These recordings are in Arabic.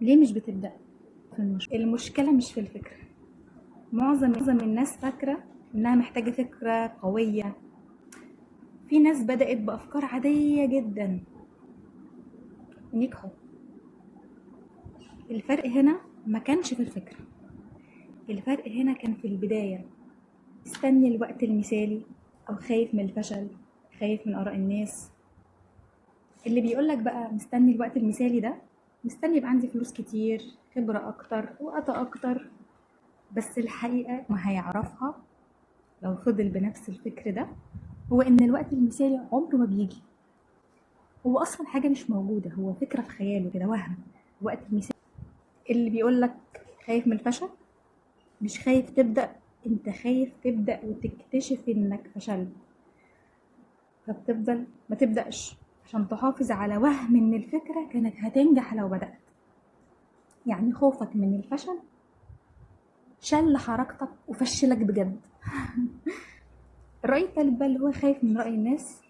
ليه مش بتبدأ في المشكلة مش في الفكرة. معظم الناس فاكرة إنها محتاجة فكرة قوية. في ناس بدأت بأفكار عادية جدا ونجحوا. الفرق هنا ما كانش في الفكرة، الفرق هنا كان في البداية. استني الوقت المثالي، أو خايف من الفشل، خايف من آراء الناس. اللي بيقولك بقى مستني الوقت المثالي ده مستني يبقى عندي فلوس كتير، خبرة أكتر، وقت أكتر. بس الحقيقة ما هيعرفها لو فضل بنفس الفكر ده، هو ان الوقت المثالي عمره ما بيجي. هو اصلا حاجه مش موجوده، هو فكره في خياله كده، وهم. وقت المثالي اللي بيقول لك خايف من الفشل، مش خايف تبدا، انت خايف تبدا وتكتشف انك فشلت، فبتفضل ما تبداش عشان تحافظ على وهم ان الفكره كانت هتنجح لو بدات. يعني خوفك من الفشل شل حركتك وفشلك بجد. الرأي التالت بقى اللي هو خايف من رأي الناس.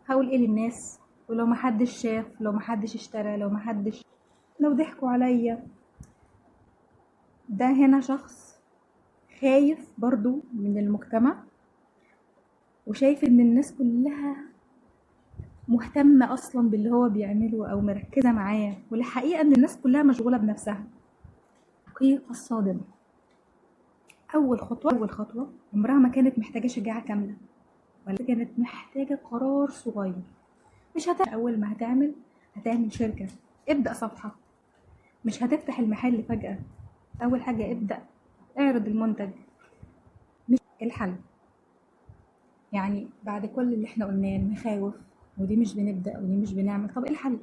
هقول ايه للناس؟ ولو محدش شاف، لو محدش اشترى، لو ضحكوا عليا. ده هنا شخص خايف برضو من المجتمع، وشايف ان الناس كلها مهتمة اصلا باللي هو بيعمله او مركزة معاه، والحقيقة ان الناس كلها مشغولة بنفسها. الحقيقة الصادمة، اول خطوة عمرها ما كانت محتاجة شجاعة كاملة، ولا كانت محتاجة قرار صغير. مش هتعمل اول ما هتعمل شركة، ابدأ صفحة. مش هتفتح المحل فجأة. اول حاجة ابدأ، اعرض المنتج. مش الحل. يعني بعد كل اللي احنا قلناه، المخاوف ودي مش بنبدأ ودي مش بنعمل، طب ايه الحل؟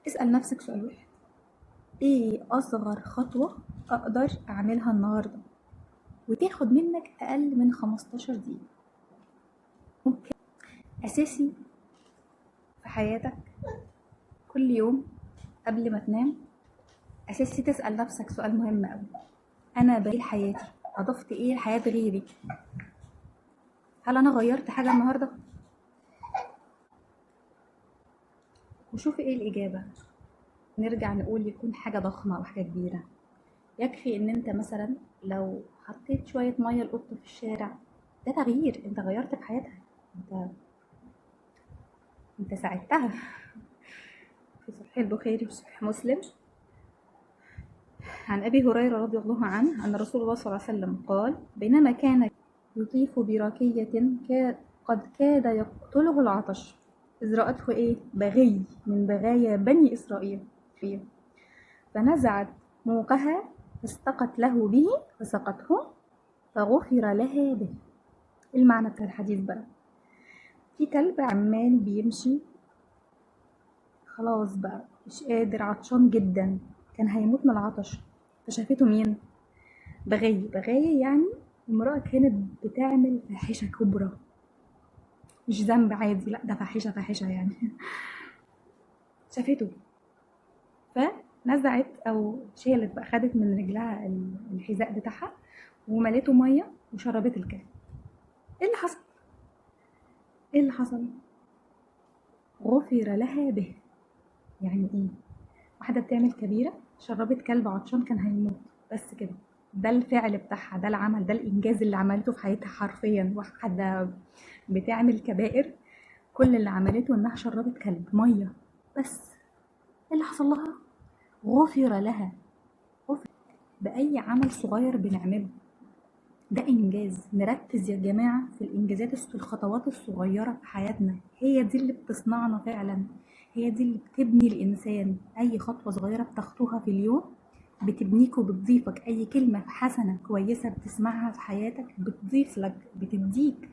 اسأل نفسك سؤال واحد: ايه اصغر خطوة اقدر اعملها النهاردة وتاخد منك اقل من 15 دقيقة؟ ممكن اساسي في حياتك كل يوم قبل ما تنام. اساسي تسأل نفسك سؤال مهم قوي: انا بقيت حياتي، اضفت ايه لحياة غيري؟ هل انا غيرت حاجة النهاردة؟ وشوف ايه الاجابة. نرجع نقول يكون حاجة ضخمة او حاجة كبيرة. يكفي ان انت مثلا لو حطيت شوية مية لقطة في الشارع، ده تغيير، انت غيرت في حياتها، انت ساعدتها. في صحيح البخاري وصحيح مسلم عن ابي هريرة رضي الله عنه ان رسول الله صلى الله عليه وسلم قال: بينما كان يطيف براكية قد كاد يقتله العطش، إذ رأته إيه؟ بغي من بغايا بني إسرائيل، فنزعت موقها فاستقت له به فسقته فغفر لها به. المعنى بتاع الحديث بقى: في كلب عمال بيمشي، خلاص بقى مش قادر، عطشان جدا، كان هيموت من العطش. فشافته مين؟ بغاية يعني امرأة كانت بتعمل فاحشة كبرى، مش ذنب عادي، لا ده فاحشة يعني. شافته فنزعت او شالت بقى، خدت من رجلها الحذاء بتاعها ومليته ميه وشربت الكلب. ايه اللي حصل؟ ايه اللي حصل؟ غفر لها به. يعني ايه؟ واحده بتعمل كبيره شربت كلب عطشان كان هيموت، بس كده. ده الفعل بتاعها، ده العمل، ده الانجاز اللي عملته في حياتها حرفيا. واحده بتعمل كبائر كل اللي عملته انها شربت كلب ميه بس. ايه اللي حصل لها؟ غفر لها. غفر. باي عمل صغير بنعمله ده انجاز. نركز يا جماعه في الانجازات، في الخطوات الصغيره في حياتنا، هي دي اللي بتصنعنا فعلا، هي دي اللي بتبني الانسان. اي خطوه صغيره بتخطوها في اليوم بتبنيك وبتضيفك. اي كلمه حسنه كويسه بتسمعها في حياتك بتضيف لك، بتديك.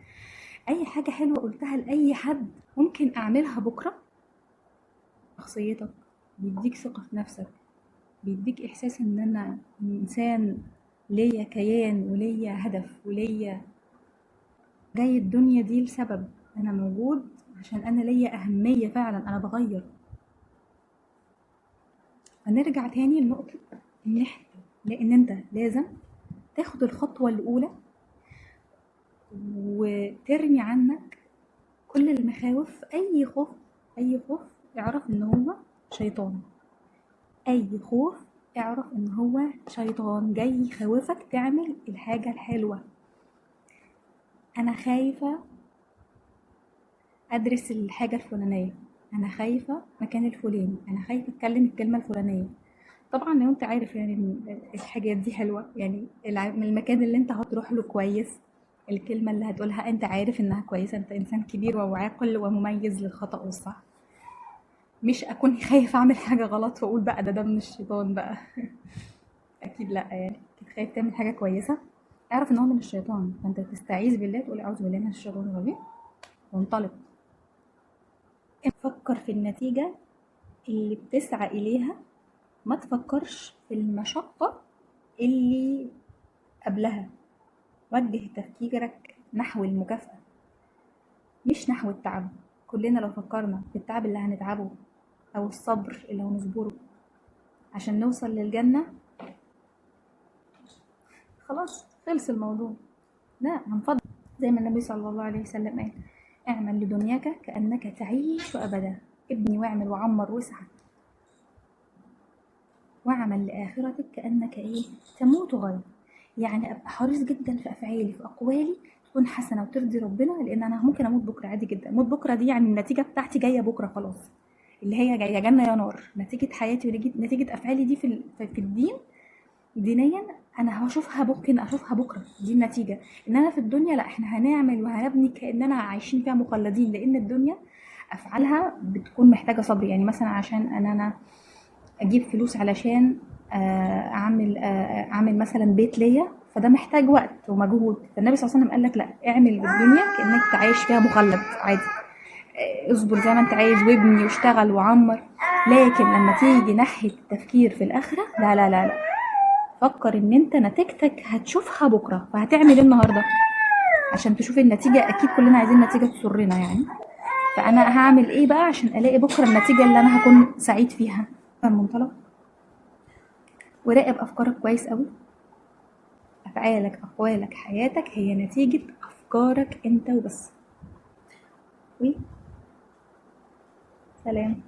اي حاجه حلوه قلتها لاي حد ممكن اعملها بكره. شخصيتك بيديك ثقه في نفسك، بيديك احساس ان انا انسان ليا كيان وليا هدف وليا جاي الدنيا دي لسبب. انا موجود عشان انا ليا اهمية فعلا، انا بغير. هنرجع تاني لنقطة ان احنا، لان انت لازم تاخد الخطوة الاولى وترمي عنك كل المخاوف. اي خوف، اي خوف اعرف ان هو شيطان. اي خوف اعرف ان هو شيطان جاي يخوفك تعمل الحاجة الحلوة. انا خايفة ادرس الحاجة الفلانية، انا خايفة مكان الفلاني، انا خايفة اتكلم الكلمة الفلانية. طبعا لو انت عارف يعني ان الحاجات دي حلوة، يعني من المكان اللي انت هتروح له كويس، الكلمة اللي هتقولها انت عارف انها كويسة، انت انسان كبير وعاقل ومميز للخطأ والصح. مش اكون خايف اعمل حاجة غلط واقول بقى ده من الشيطان بقى. اكيد لا، يعني اكيد خايف تعمل حاجة كويسة اعرف ان هو من الشيطان، فانت تستعيذ بالله تقول اعوذ بالله من الشيطان الرجيم وانطلق. فكر في النتيجة اللي بتسعى اليها، ما تفكرش في المشقة اللي قبلها. وجه تفكيرك نحو المكافأة مش نحو التعب. كلنا لو فكرنا في التعب اللي هنتعبه أو الصبر اللي هنصبره عشان نوصل للجنة، خلاص خلص الموضوع. لا، هنفضل زي ما النبي صلى الله عليه وسلم قال: اعمل لدنياك كأنك تعيش أبدا، ابني واعمل وعمر واسعى، واعمل لآخرتك كأنك تموت غدا. يعني أبقى حريص جدا في أفعالي في أقوالي تكون حسنة وترضي ربنا، لأن أنا ممكن أموت بكرة عادي جدا. أموت بكرة دي يعني النتيجة بتاعتي جاية بكرة خلاص، اللي هي جاية جنة يا نار. نتيجة حياتي ونتيجة أفعالي دي في الدين دينيا أنا هشوفها، ممكن أشوفها بكرة، دي النتيجة. إنما في الدنيا لا، إحنا هنعمل وهنبني كأننا عايشين فيها مخلدين، لأن الدنيا أفعالها بتكون محتاجة صبر. يعني مثلا عشان أنا اجيب فلوس علشان اعمل مثلا بيت ليا، فده محتاج وقت ومجهود. فالنبي صلى الله عليه وسلم قال لك لا، اعمل الدنيا كانك تعيش فيها مخلد عادي، اصبر زي ما انت عايز وابني واشتغل وعمر. لكن لما تيجي ناحيه التفكير في الاخره، لا لا لا لا، فكر ان انت نتيجتك هتشوفها بكره، فهتعمل ايه النهارده عشان تشوف النتيجه. اكيد كلنا عايزين نتيجه تسرنا يعني، فانا هعمل ايه بقى عشان الاقي بكره النتيجه اللي انا هكون سعيد فيها. المنطلق وراقب افكارك كويس قوي. افعالك اقوالك حياتك هي نتيجة افكارك انت وبس. سلام.